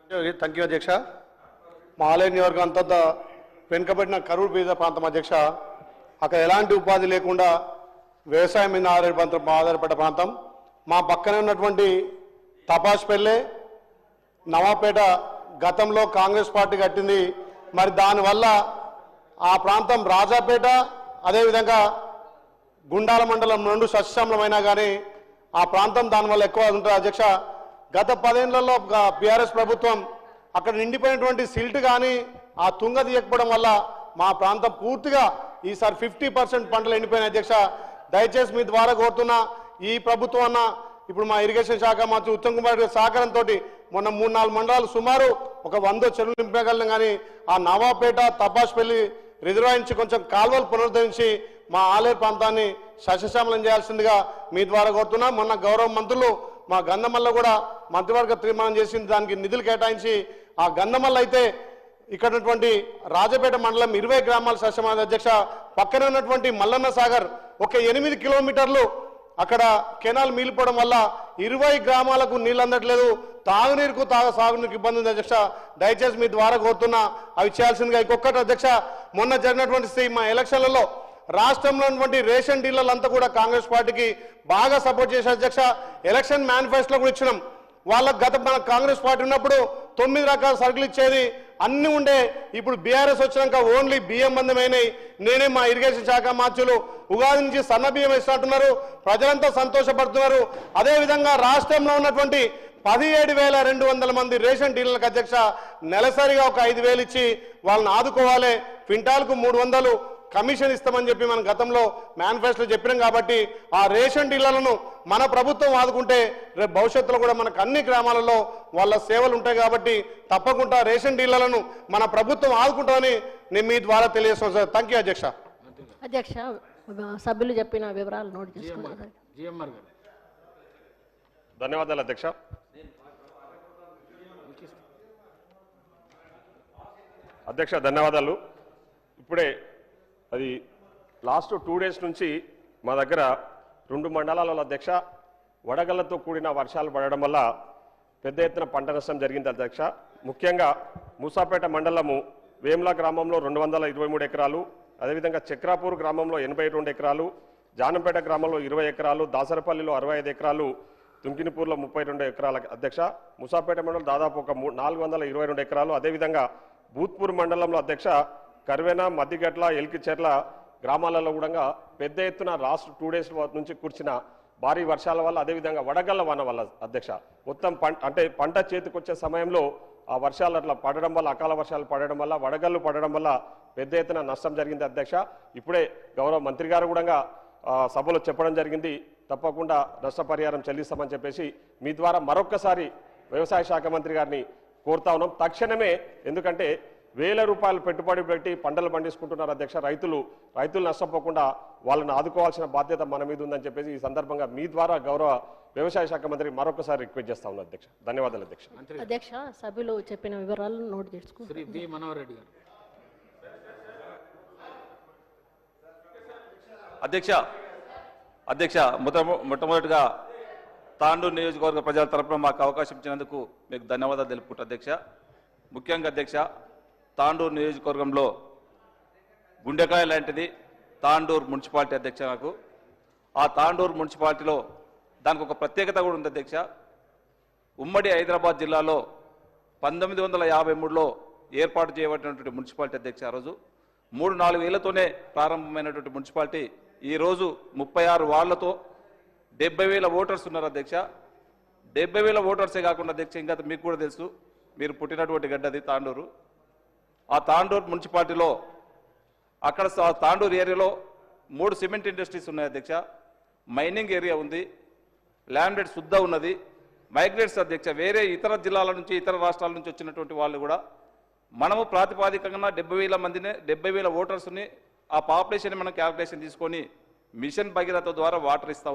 Thank you అధ్యక్ష. మా ఆలయ నియోజకవర్గం అంతంత వెనుకబడిన కరూరు బీద ప్రాంతం అధ్యక్ష. అక్కడ ఎలాంటి ఉపాధి లేకుండా వ్యవసాయం మీద ఆధారపడ్డ ప్రాంతం. మా పక్కనే ఉన్నటువంటి తపాష్పల్లె నవాపేట గతంలో కాంగ్రెస్ పార్టీ కట్టింది. మరి దానివల్ల ఆ ప్రాంతం రాజాపేట అదేవిధంగా గుండాల మండలం రెండు సస్యశ్యామలమైనా కానీ ఆ ప్రాంతం దానివల్ల ఎక్కువ ఉంటుంది అధ్యక్ష. గత 10 ఏళ్లలో బీఆర్ఎస్ ప్రభుత్వం అక్కడ నిండిపోయినటువంటి సిల్ట్ కానీ ఆ తుంగ తీయకపోవడం వల్ల మా ప్రాంతం పూర్తిగా ఈసారి 50% పంటలు ఎండిపోయినాయి అధ్యక్ష. దయచేసి మీ ద్వారా కోరుతున్నా, ఈ ప్రభుత్వం అన్న ఇప్పుడు మా ఇరిగేషన్ శాఖ మంత్రి ఉత్తమ్ కుమార్ గారి సహకారంతో మొన్న 3-4 మండలాలు సుమారు ఒక 100 చెరువులు నింపగలం. కానీ ఆ నవాపేట తపాష్పల్లి రిజర్వాయర్ నుంచి కొంచెం కాల్వలు పునరుద్ధరించి మా ఆలయ ప్రాంతాన్ని సస్యశ్యామలం చేయాల్సిందిగా మీ ద్వారా కోరుతున్నా. మొన్న గౌరవ మంత్రులు మా గంధమల్ల కూడా మంత్రివర్గ తీర్మానం చేసింది, దానికి నిధులు కేటాయించి ఆ గంధమల్ల అయితే ఇక్కడ ఉన్నటువంటి రాజపేట మండలం 20 గ్రామాల సస్యశ్యామల అధ్యక్ష. పక్కనే ఉన్నటువంటి మల్లన్న సాగర్ ఒక 8 కిలోమీటర్లు అక్కడ కెనాల్ మిగిలిపోవడం వల్ల 20 గ్రామాలకు నీళ్ళు అందట్లేదు. తాగునీరుకు సాగునీరుకు ఇబ్బంది ఉంది అధ్యక్ష. దయచేసి మీ ద్వారా కోరుతున్నా అవి చేయాల్సిందిగా. ఇంకొకటి అధ్యక్ష, మొన్న జరిగినటువంటి మా ఎలక్షన్లలో రాష్ట్రంలో ఉన్నటువంటి రేషన్ డీలర్లంతా కూడా కాంగ్రెస్ పార్టీకి బాగా సపోర్ట్ చేశారు అధ్యక్ష. ఎలక్షన్ మేనిఫెస్టోలో కూడా ఇచ్చినాం. వాళ్ళకు మన కాంగ్రెస్ పార్టీ ఉన్నప్పుడు 9 రకాల సరుకులు ఇచ్చేది అన్నీ ఉండే. ఇప్పుడు బీఆర్ఎస్ వచ్చినాక ఓన్లీ బియ్యం బంధమైనాయి. నేనే మా ఇరిగేషన్ శాఖ మంత్రులు ఉగాది నుంచి సన్న బియ్యం ఇస్తున్నారు, ప్రజలంతా సంతోషపడుతున్నారు. అదేవిధంగా రాష్ట్రంలో ఉన్నటువంటి 17,200 మంది రేషన్ డీలర్లకు అధ్యక్ష నెలసరిగా ఒక 5,000 ఇచ్చి వాళ్ళని ఆదుకోవాలి. క్వింటాల్కు 300 కమిషన్ ఇస్తామని చెప్పి మనం గతంలో మేనిఫెస్టోలో చెప్పినాం. కాబట్టి ఆ రేషన్ డీలర్లను మన ప్రభుత్వం ఆదుకుంటే రేపు భవిష్యత్తులో కూడా మనకు అన్ని గ్రామాలలో వాళ్ళ సేవలు ఉంటాయి. కాబట్టి తప్పకుండా రేషన్ డీలర్లను మన ప్రభుత్వం ఆదుకుంటామని నేను మీ ద్వారా తెలియజేస్తాను సార్. థ్యాంక్ యూ అధ్యక్ష. అధ్యక్ష, సభ్యులు చెప్పిన వివరాలు నోట్ చేసుకున్నారు. ధన్యవాదాలు అధ్యక్ష. అధ్యక్ష ధన్యవాదాలు. ఇప్పుడే అది లాస్ట్ 2 డేస్ నుంచి మా దగ్గర 2 మండలాలలో అధ్యక్ష వడగళ్లతో కూడిన వర్షాలు పడడం వల్ల పెద్ద ఎత్తున పంట నష్టం జరిగింది అధ్యక్ష. ముఖ్యంగా మూసాపేట మండలము వేముల గ్రామంలో 223 ఎకరాలు, అదేవిధంగా చక్రాపూర్ గ్రామంలో 82 ఎకరాలు, జానంపేట గ్రామంలో 20 ఎకరాలు, దాసరపల్లిలో 65 ఎకరాలు, తుంకినిపూర్లో 32 ఎకరాల అధ్యక్ష. మూసాపేట మండలం దాదాపు ఒక 422 ఎకరాలు. అదేవిధంగా భూత్పూర్ మండలంలో అధ్యక్ష కర్వేన, మద్దిగట్ల, ఎల్కిచెర్ల గ్రామాలలో కూడా పెద్ద ఎత్తున లాస్ట్ 2 డేస్ నుంచి కురిసిన భారీ వర్షాల వల్ల అదేవిధంగా వడగళ్ల వాన వల్ల అధ్యక్ష మొత్తం పంట చేతికొచ్చే సమయంలో ఆ వర్షాలు అట్లా పడడం వల్ల, అకాల వర్షాలు పడడం వల్ల, వడగళ్ళు పడడం వల్ల పెద్ద ఎత్తున నష్టం జరిగింది అధ్యక్ష. ఇప్పుడే గౌరవ మంత్రి గారు కూడా సభలో చెప్పడం జరిగింది, తప్పకుండా నష్టపరిహారం చెల్లిస్తామని చెప్పేసి మీ ద్వారా మరొక్కసారి వ్యవసాయ శాఖ మంత్రి గారిని కోరుతా ఉన్నాం తక్షణమే. ఎందుకంటే 1,000 రూపాయలు పెట్టుబడి పెట్టి పంటలు పండించుకుంటున్నారు అధ్యక్ష. రైతులు నష్టపోకుండా వాళ్ళని ఆదుకోవాల్సిన బాధ్యత మన మీద ఉందని చెప్పేసి ఈ సందర్భంగా మీ ద్వారా గౌరవ వ్యవసాయ శాఖ మంత్రి మరొకసారి రిక్వెస్ట్ చేస్తా ఉన్నారు అధ్యక్ష. ధన్యవాదాలు అధ్యక్ష. అధ్యక్ష, సభ్యులు చెప్పిన వివరాలు నోట్ చేసుకుంటారు. మనోహర్ రెడ్డి గారు. అధ్యక్ష మొట్టమొదటిగా తాండూరు నియోజకవర్గ ప్రజల తరపున మాకు అవకాశం ఇచ్చినందుకు మీకు ధన్యవాదాలు తెలుపుకుంటా అధ్యక్ష. ముఖ్యంగా అధ్యక్ష, తాండూరు నియోజకవర్గంలో గుండెకాయ లాంటిది తాండూరు మున్సిపాలిటీ అధ్యక్ష. నాకు ఆ తాండూరు మున్సిపాలిటీలో దానికి ఒక ప్రత్యేకత కూడా ఉంది అధ్యక్ష. ఉమ్మడి హైదరాబాద్ జిల్లాలో 1953లో ఏర్పాటు చేయబడినటువంటి మున్సిపాలిటీ అధ్యక్ష. ఆ రోజు 3-4 ఏళ్లతోనే ప్రారంభమైనటువంటి మున్సిపాలిటీ ఈరోజు 36 వార్డులతో 70,000 ఓటర్స్ ఉన్నారు అధ్యక్ష. 70,000 ఓటర్సే కాకుండా అధ్యక్ష, ఇంకా మీకు కూడా తెలుసు, మీరు పుట్టినటువంటి గడ్డది తాండూరు. ఆ తాండూరు మున్సిపాలిటీలో అక్కడ తాండూరు ఏరియాలో 3 సిమెంట్ ఇండస్ట్రీస్ ఉన్నాయి అధ్యక్ష. మైనింగ్ ఏరియా ఉంది, ల్యాండ్ రేట్ శుద్ధ ఉన్నది, మైగ్రేట్స్ అధ్యక్ష. వేరే ఇతర జిల్లాల నుంచి ఇతర రాష్ట్రాల నుంచి వచ్చినటువంటి వాళ్ళు కూడా మనము ప్రాతిపాదికంగా 70,000 మందిని 70,000 ఓటర్స్ని ఆ పాపులేషన్ మనం క్యాల్కులేషన్ తీసుకొని మిషన్ భగీరథ ద్వారా వాటర్ ఇస్తాం.